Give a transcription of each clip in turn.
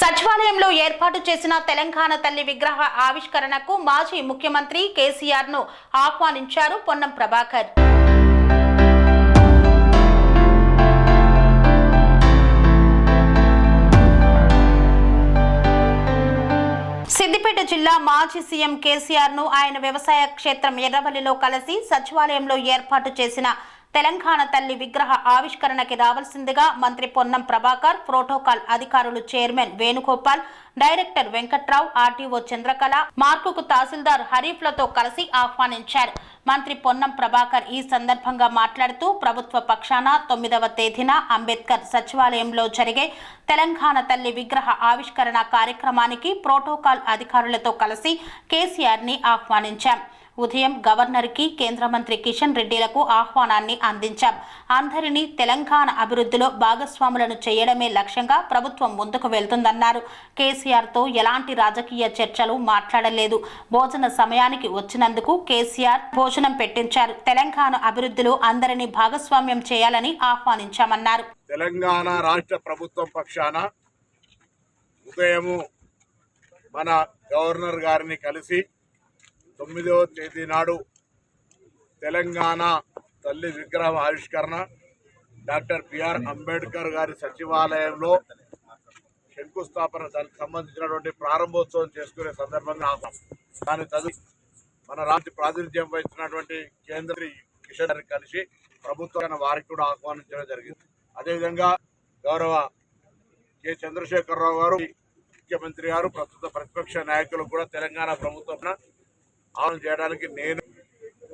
సచివాలయంలో ఏర్పాటు చేసిన తెలంగాణ తల్లి విగ్రహ ఆవిష్కరణకు మాజీ ముఖ్యమంత్రి కేసీఆర్ ను ఆహ్వానించారు పొన్నం ప్రభాకర్. సిద్దిపేట జిల్లా మాజీ సీఎం కేసీఆర్ ను ఆయన వ్యవసాయ క్షేత్రం ఎర్రవల్లిలో కలిసి సచివాలయంలో ఏర్పాటు చేసిన తెలంగాణ తల్లి విగ్రహ ఆవిష్కరణకి రావాల్సిందిగా మంత్రి పొన్నం ప్రభాకర్, ప్రోటోకాల్ అధికారులు chairman Venugopal, director Venkatrao, RTO Chandrakala, మార్కుకు తహసీల్దార్ హరీఫ్లతో కలిసి ఆహ్వానించారు. మంత్రి పొన్నం ప్రభాకర్ ఈ సందర్భంగా మాట్లాడుతూ ప్రభుత్వ పక్షాన 9వ తేదీన అంబేద్కర్ సచివాలయంలో జరిగే తెలంగాణ తల్లి విగ్రహ ఆవిష్కరణ కార్యక్రమానికి ప్రోటోకాల్ అధికారులతో కలిసి కేసీఆర్ ని ఆహ్వానించాం. ఉదయం గవర్నర్కి, కేంద్ర మంత్రి కిషన్ రెడ్డిలకు ఆహ్వానాన్ని అందించాం. అందరినీ తెలంగాణ అభివృద్ధిలో భాగస్వాములను చేయడమే లక్ష్యంగా ప్రభుత్వం ముందుకు వెళ్తుందన్నారు. కేసీఆర్తో ఎలాంటి రాజకీయ చర్చలు మాట్లాడలేదు. భోజన సమయానికి వచ్చినందుకు కేసీఆర్ భోజనం పెట్టించారు. తెలంగాణ అభివృద్ధిలో అందరినీ భాగస్వామ్యం చేయాలని ఆహ్వానించామన్నారు. తెలంగాణ రాష్ట్ర ప్రభుత్వం పక్షాన ఉదయము మన గవర్నర్ గారిని కలిసి 9వ తేదీ నాడు తెలంగాణ తల్లి విగ్రహం ఆవిష్కరణ డాక్టర్ బిఆర్ అంబేద్కర్ గారి సచివాలయంలో శంకుస్థాపన, దానికి సంబంధించినటువంటి ప్రారంభోత్సవం చేసుకునే సందర్భంగా దాని తదుపరి మన రాష్ట్ర ప్రాతినిధ్యం వహించినటువంటి కేంద్ర కిషన్ గారిని కలిసి ప్రభుత్వ వారికి కూడా ఆహ్వానించడం జరిగింది. అదేవిధంగా గౌరవ కె చంద్రశేఖరరావు గారు, ముఖ్యమంత్రి గారు, ప్రస్తుత ప్రతిపక్ష నాయకులు కూడా తెలంగాణ ప్రభుత్వం ఆహ్వానం చేయడానికి నేను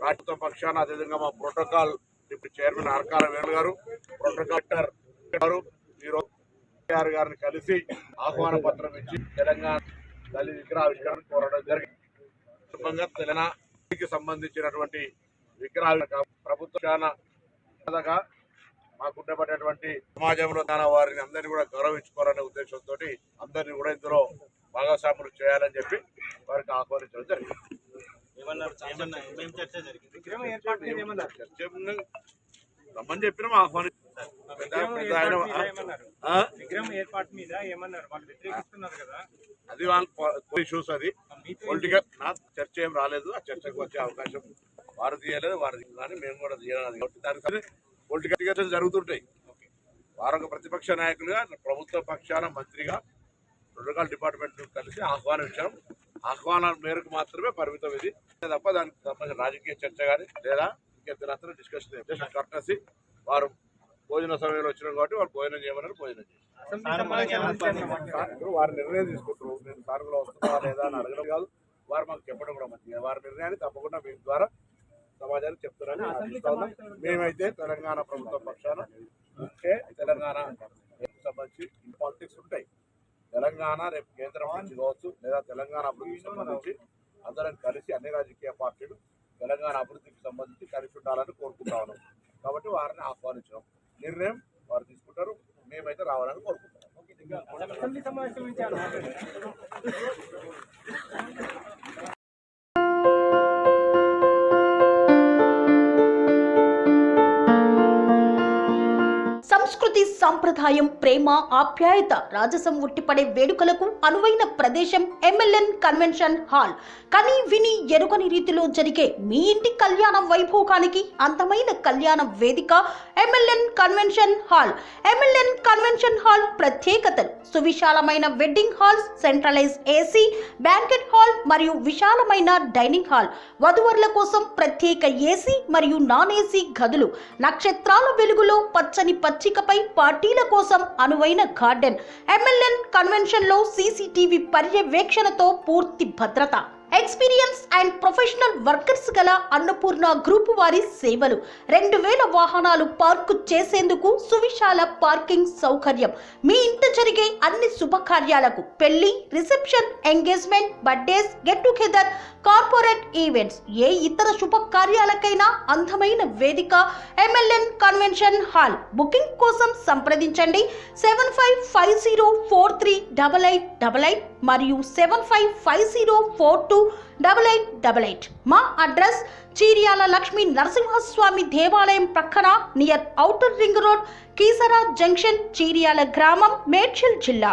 రాష్ట్ర పక్షాన, అదేవిధంగా మా protocol deputy chairman Arakala Venu గారు, ప్రోటోకాల్ గారు ఈరోజు గారిని కలిసి ఆహ్వాన పత్రం ఇచ్చి తెలంగాణ తల్లి విగ్రహ ఆవిష్కరణ కోరడం జరిగింది. తెలంగాణకి సంబంధించినటువంటి విగ్రహాలు ప్రభుత్వ మాకుండబడేటువంటి సమాజంలో వారిని అందరినీ కూడా గౌరవించుకోవాలనే ఉద్దేశంతో అందరినీ కూడా ఇందులో భాగస్వాములు చేయాలని చెప్పి వారికి ఆహ్వానించడం జరిగింది. రమ్మని చెప్పినాం, అది వాళ్ళ ఇష్యూస్, అది పొలిటికల్ చర్చ ఏం రాలేదు. ఆ చర్చకు వచ్చే అవకాశం వారు తీయలేదు, వారు కానీ మేము కూడా తీయలేదు. కాబట్టి దానికి పొలిటికల్ జరుగుతుంటాయి. వారు ఒక ప్రతిపక్ష నాయకులుగా, ప్రభుత్వ పక్షాన మంత్రిగా ప్రోటోకాల్ డిపార్ట్మెంట్ కలిసి ఆహ్వానించాం. ఆహ్వానాల మేరకు మాత్రమే పరిమితం ఇది తప్ప దానికి సంబంధించిన రాజకీయ చర్చ కానీ లేదా ఇంకెంత డిస్కషన్ కర్టసీ. వారు భోజన సమయంలో వచ్చినాం కాబట్టి వారు భోజనం చేయమన్నారు, భోజనం చేశారు. వారి నిర్ణయం తీసుకుంటారు. నేను సార్లో వస్తున్నా లేదా అని అడగడం కాదు, వారు మాకు చెప్పడం కూడా మంచిది. వారి నిర్ణయాన్ని తప్పకుండా మీ ద్వారా సమాజానికి చెప్తారని ఆశిస్తాను. మేమైతే తెలంగాణ ప్రభుత్వం పక్షాన తెలంగాణ సంబంధించి పాలిటిక్స్ ఉంటాయి. తెలంగాణ రేపు కేంద్రం నుంచి కావచ్చు లేదా తెలంగాణ అభివృద్ధికి సంబంధించి అందరం కలిసి అన్ని రాజకీయ పార్టీలు తెలంగాణ అభివృద్ధికి సంబంధించి కలిసి ఉండాలని కోరుకుంటా ఉన్నాం. కాబట్టి వారిని ఆహ్వానించడం నిర్ణయం వారు తీసుకుంటారు. మేమైతే రావాలని కోరుకుంటాం. సంస్కృతి, సంప్రదాయం, ప్రేమ, ఆప్యాయత, రాజసం ఉట్టిపడే వేడుకలకు అనువైన ప్రదేశం ఎంఎల్ఎన్ కన్వెన్షన్ హాల్. కని విని ఎరుగని రీతిలో జరిగే మీ ఇంటి కళ్యాణ వైభోగానికి అందమైన కళ్యాణ వేదిక MLN convention hall. MLN convention hall ప్రత్యేకతలు: సువిశాలమైన wedding halls, centralize AC banquet hall మరియు విశాలమైన డైనింగ్ హాల్, వధువరుల కోసం ప్రత్యేక ఏసీ మరియు నాన్ ఏసీ గదులు, నక్షత్రాల వెలుగులో పచ్చని పచ్చికపై పార్టీల కోసం అనువైన గార్డెన్. ఎంఎల్ఎన్ కన్వెన్షన్ లో సీసీటీవీ పర్యవేక్షణతో పూర్తి భద్రత. ఎక్స్పీరియన్స్ అండ్ ప్రొఫెషనల్ వర్కర్స్ గల అన్నపూర్ణ గ్రూప్ వారి సేవలు. 2000 వాహనాలు పార్కు చేసేందుకు సువిశాల పార్కింగ్ సౌకర్యం. మీ ఇంట జరిగే అన్ని శుభకార్యాలకు, పెళ్లి, reception, engagement, birthdays, get together, corporate events, ఏ ఇతర శుభకార్యాలకైనా అందమైన వేదిక ఎంఎల్ఎన్ కన్వెన్షన్ హాల్. బుకింగ్ కోసం సంప్రదించండి 7550438888 మరియు 7550428888. మా అడ్రస్ చీర్యాల లక్ష్మీ నరసింహస్వామి దేవాలయం ప్రక్కన, near outer ring road, Keesara junction, Cheeryal గ్రామం, మేడ్చల్ జిల్లా.